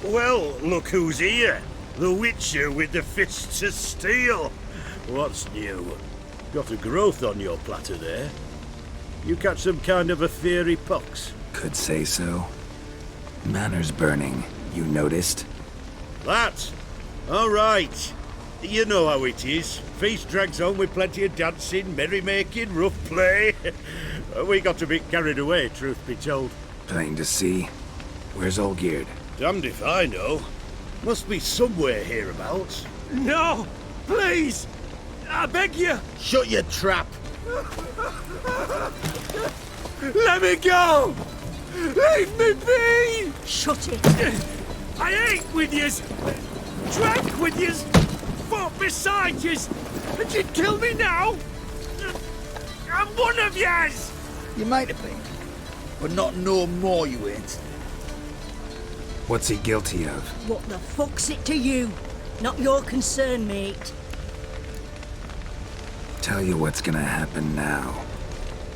Well, look who's here. The Witcher with the fists of steel. What's new? Got a growth on your platter there. You catch some kind of a theory pox? Could say so. Manor's burning, you noticed? That? All right. You know how it is. Feast drags on with plenty of dancing, merrymaking, rough play. We got a bit carried away, truth be told. Plain to see. Where's Olgierd? Damned if I know. Must be somewhere hereabouts. No! Please! I beg you! Shut your trap! Let me go! Leave me be! Shut it! I ate with yous! Drank with yous! Fought beside yous! And you'd kill me now? I'm one of yous! You might have been, but not no more you ain't. What's he guilty of? What the fuck's it to you? Not your concern, mate. Tell you what's gonna happen now.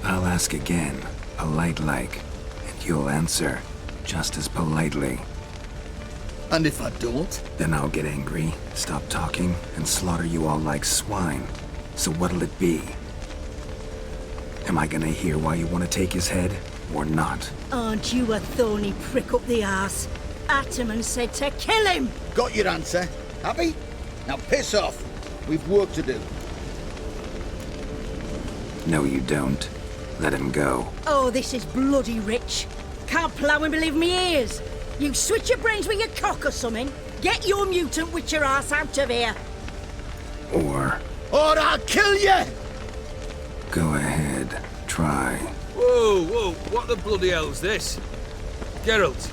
I'll ask again, polite-like, and you'll answer just as politely. And if I don't? Then I'll get angry, stop talking, and slaughter you all like swine. So what'll it be? Am I gonna hear why you want to take his head, or not? Aren't you a thorny prick up the arse? Ataman said to kill him! Got your answer. Happy? Now piss off. We've work to do. No, you don't. Let him go. Oh, this is bloody rich. Can't plough and believe me ears. You switch your brains with your cock or something. Get your mutant witcher ass out of here. Or I'll kill you! go ahead, try. Whoa, what the bloody hell's this? Geralt,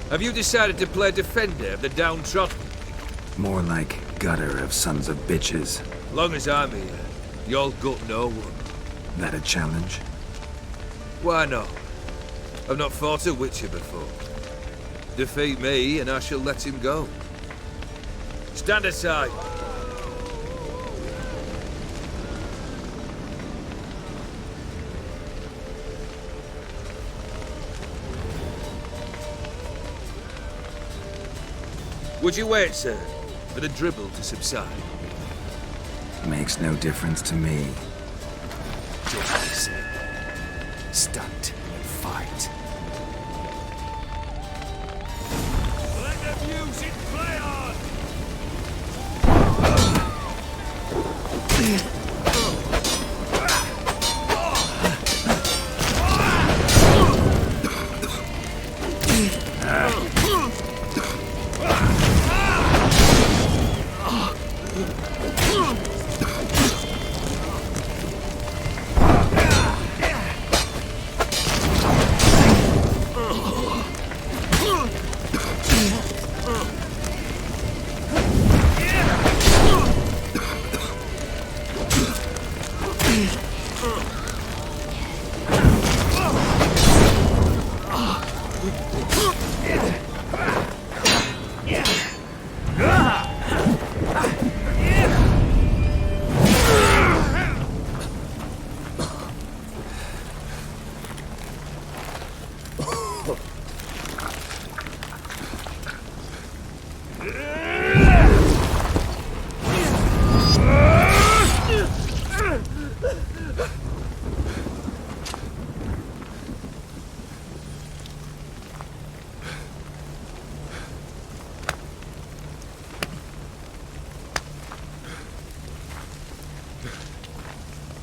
have you decided to play defender of the downtrodden? More like gutter of sons of bitches. Long as I'm here, you'll gut no one. That a challenge? Why not? I've not fought a Witcher before. Defeat me and I shall let him go. Stand aside. Would you wait, sir, for the dribble to subside? Makes no difference to me. Do what I say. Stunt and fight. Let the music play on!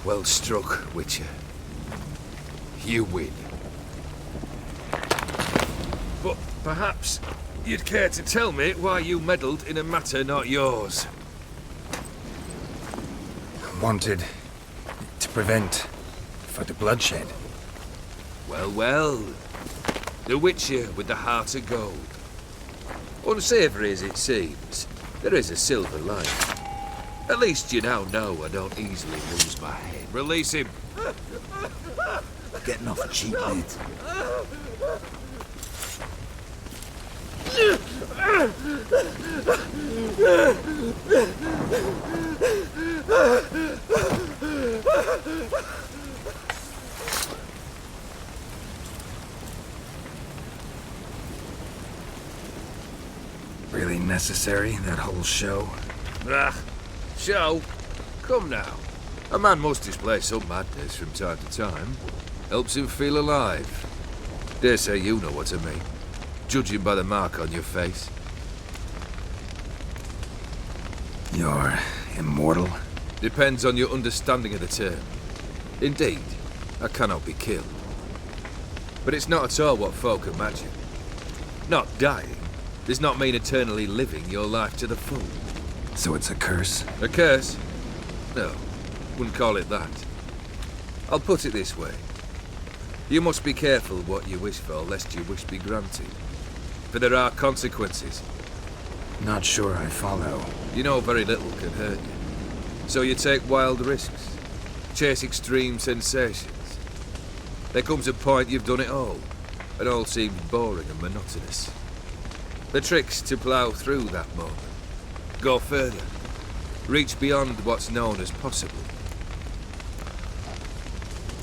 Well struck, Witcher. You win. But perhaps you'd care to tell me why you meddled in a matter not yours. Wanted to prevent further bloodshed. Well. The Witcher with the heart of gold. Unsavoury as it seems, there is a silver lining. At least you now know I don't easily lose my head. Release him. Getting off cheap, mate. really necessary, that whole show? Ah, show? Come now. A man must display some madness from time to time. Helps him feel alive. Dare say you know what I mean, judging by the mark on your face. You're immortal? Depends on your understanding of the term. Indeed, I cannot be killed. But it's not at all what folk imagine. Not dying does not mean eternally living your life to the full. So it's a curse? A curse? No, wouldn't call it that. I'll put it this way. You must be careful what you wish for, lest your wish be granted. For there are consequences. Not sure I follow. You know very little can hurt you. So you take wild risks. Chase extreme sensations. There comes a point you've done it all, and all seems boring and monotonous. The trick's to plough through that moment. Go further. Reach beyond what's known as possible.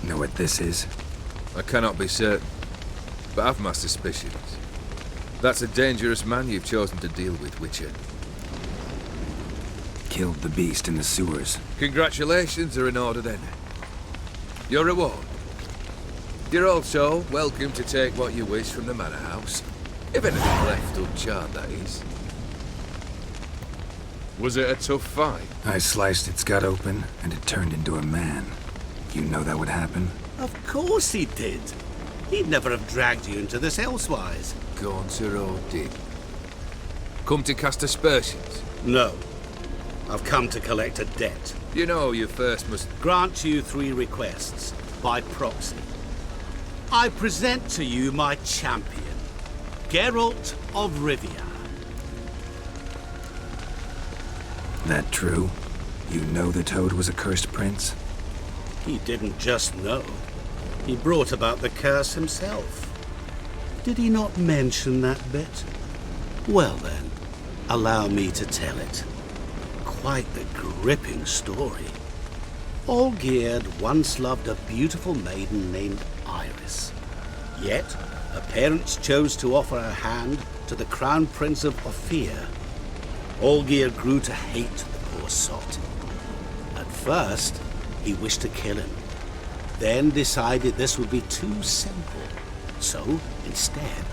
Know what this is? I cannot be certain, but I've my suspicions. That's a dangerous man you've chosen to deal with, Witcher. Killed the beast in the sewers. Congratulations are in order then. Your reward. You're also welcome to take what you wish from the manor house. If anything left uncharred, that is. Was it a tough fight? I sliced its gut open, and it turned into a man. You know that would happen? Of course he did. He'd never have dragged you into this elsewise. Gaunter O'Din. Come to cast aspersions. No. I've come to collect a debt. You know you first must... Grant you 3 requests, by proxy. I present to you my champion, Geralt of Rivia. That true? You know the Toad was a cursed prince? He didn't just know. He brought about the curse himself. Did he not mention that bit? Well then, allow me to tell it. Quite the gripping story. Olgierd once loved a beautiful maiden named Iris. Yet, her parents chose to offer her hand to the Crown Prince of Ophir. Olgierd grew to hate the poor sot. At first, he wished to kill him, then decided this would be too simple. So, instead,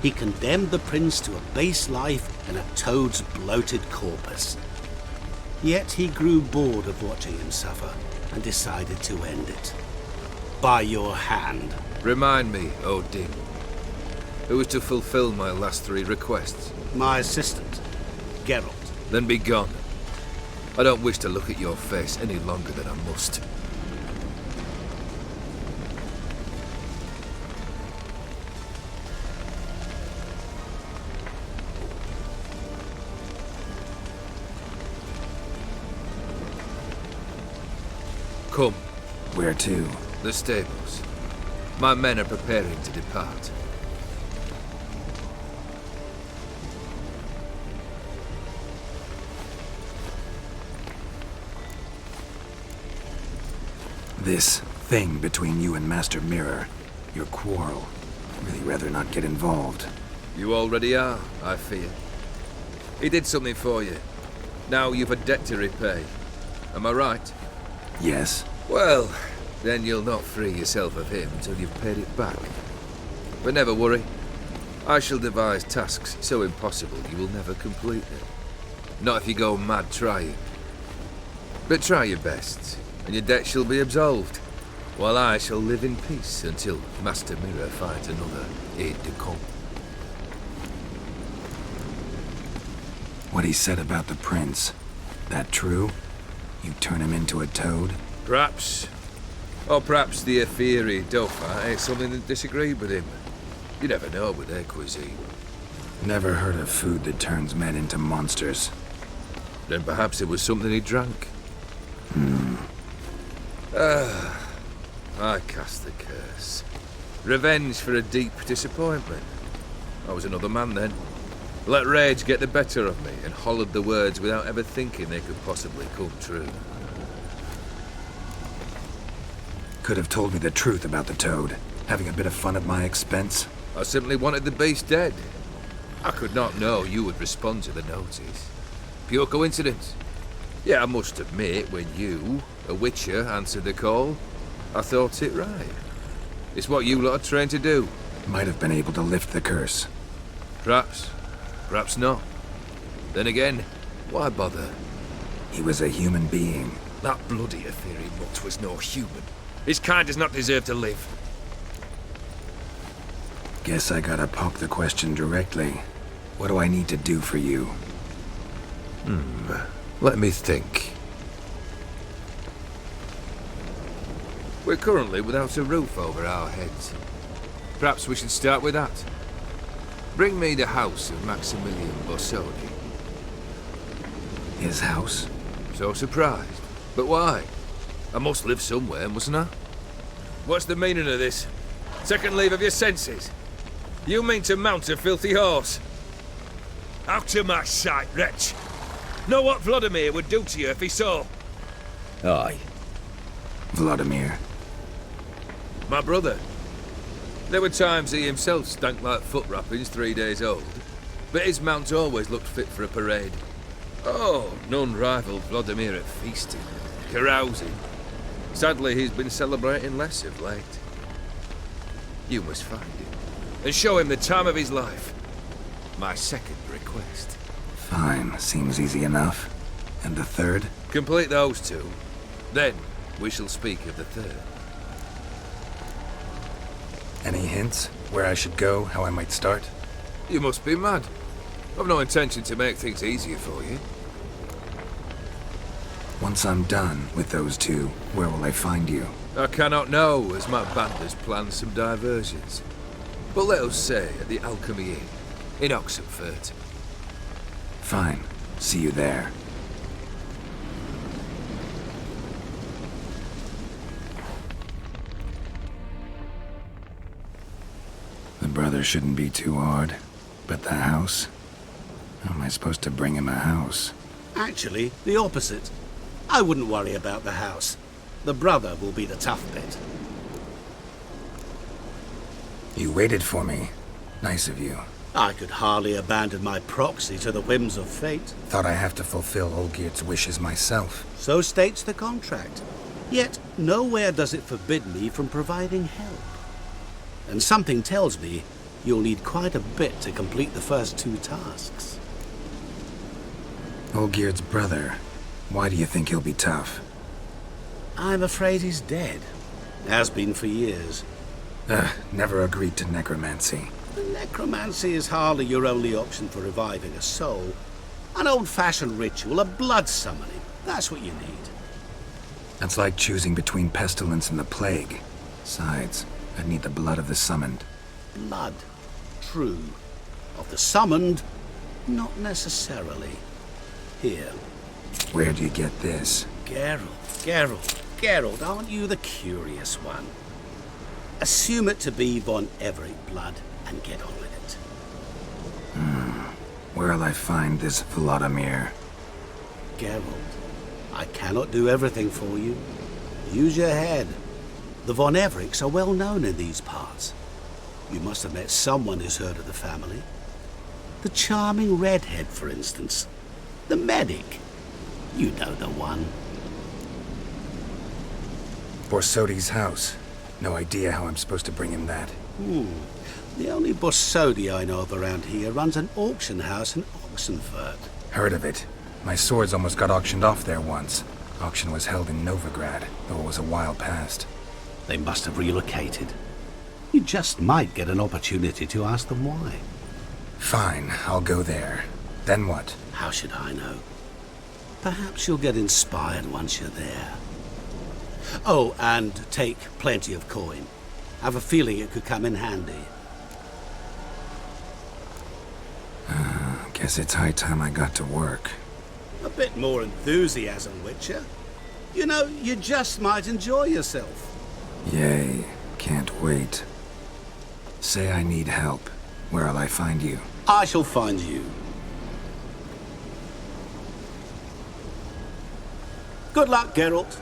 he condemned the prince to a base life in a toad's bloated corpus. Yet he grew bored of watching him suffer and decided to end it. By your hand. Remind me, O'Din. Who is to fulfill my last 3 requests? My assistant, Geralt. Then be gone. I don't wish to look at your face any longer than I must. Come. Where to? The stables. My men are preparing to depart. This thing between you and Master Mirror, your quarrel. Really rather not get involved. You already are, I fear. He did something for you. Now you've a debt to repay. Am I right? Yes. Well, then you'll not free yourself of him until you've paid it back. But never worry. I shall devise tasks so impossible you will never complete them. Not if you go mad trying. But try your best, and your debt shall be absolved, while I shall live in peace until Master Mirror finds another aide-de-camp. What he said about the prince, that true? You turn him into a toad? Perhaps. Or perhaps the Aetheri Dauphin ate something that disagreed with him. You never know with their cuisine. Never heard of food that turns men into monsters. Then perhaps it was something he drank. I cast the curse. Revenge for a deep disappointment. I was another man then. Let rage get the better of me and hollered the words without ever thinking they could possibly come true. Could have told me the truth about the toad, having a bit of fun at my expense. I simply wanted the beast dead. I could not know you would respond to the notice. Pure coincidence. Yeah, I must admit, when you, a witcher, answered the call, I thought it right. It's what you lot are trained to do. Might have been able to lift the curse. Perhaps. Perhaps not. Then again, why bother? He was a human being. That bloody Aetheri mutt was no human. His kind does not deserve to live. Guess I gotta poke the question directly. What do I need to do for you? Let me think. We're currently without a roof over our heads. Perhaps we should start with that. Bring me the house of Maximilian Borsodi. His house? So surprised. But why? I must live somewhere, mustn't I? What's the meaning of this? Second leave of your senses? You mean to mount a filthy horse? Out of my sight, wretch! Know what Vladimir would do to you if he saw? Aye. Vladimir. My brother. There were times he himself stank like foot wrappings 3 days old, but his mount always looked fit for a parade. Oh, none rivaled Vladimir at feasting, carousing. Sadly, he's been celebrating less of late. You must find him, and show him the time of his life. My second request. Fine, seems easy enough. And the third? Complete those two. Then, we shall speak of the third. Any hints? Where I should go? How I might start? You must be mad. I've no intention to make things easier for you. Once I'm done with those two, where will I find you? I cannot know, as my band has planned some diversions. But let us say at the Alchemy Inn, in Oxenfurt. Fine. See you there. The brother shouldn't be too hard. But the house? How am I supposed to bring him a house? Actually, the opposite. I wouldn't worry about the house. The brother will be the tough bit. You waited for me. Nice of you. I could hardly abandon my proxy to the whims of fate. Thought I have to fulfill Olgierd's wishes myself. So states the contract. Yet, nowhere does it forbid me from providing help. And something tells me you'll need quite a bit to complete the first 2 tasks. Olgierd's brother. Why do you think he'll be tough? I'm afraid he's dead. Has been for years. Never agreed to necromancy. Necromancy is hardly your only option for reviving a soul. An old-fashioned ritual, a blood summoning. That's what you need. That's like choosing between pestilence and the plague. Besides, I'd need the blood of the summoned. Blood. True. Of the summoned, not necessarily. Here. Where do you get this? Geralt, aren't you the curious one? Assume it to be von Everett blood and get on with it. Where'll I find this Vladimir? Geralt, I cannot do everything for you. Use your head. The von Evericks are well known in these parts. You must have met someone who's heard of the family. The charming redhead, for instance. The medic. You know the one. Borsodi's house. No idea how I'm supposed to bring him that. The only Borsodi I know of around here runs an auction house in Oxenfurt. Heard of it. My swords almost got auctioned off there once. Auction was held in Novigrad, though it was a while past. They must have relocated. You just might get an opportunity to ask them why. Fine, I'll go there. Then what? How should I know? Perhaps you'll get inspired once you're there. Oh, and take plenty of coin. Have a feeling it could come in handy. Guess it's high time I got to work. A bit more enthusiasm, Witcher. You know, you just might enjoy yourself. Yay, can't wait. Say I need help. Where'll I find you? I shall find you. Good luck, Geralt.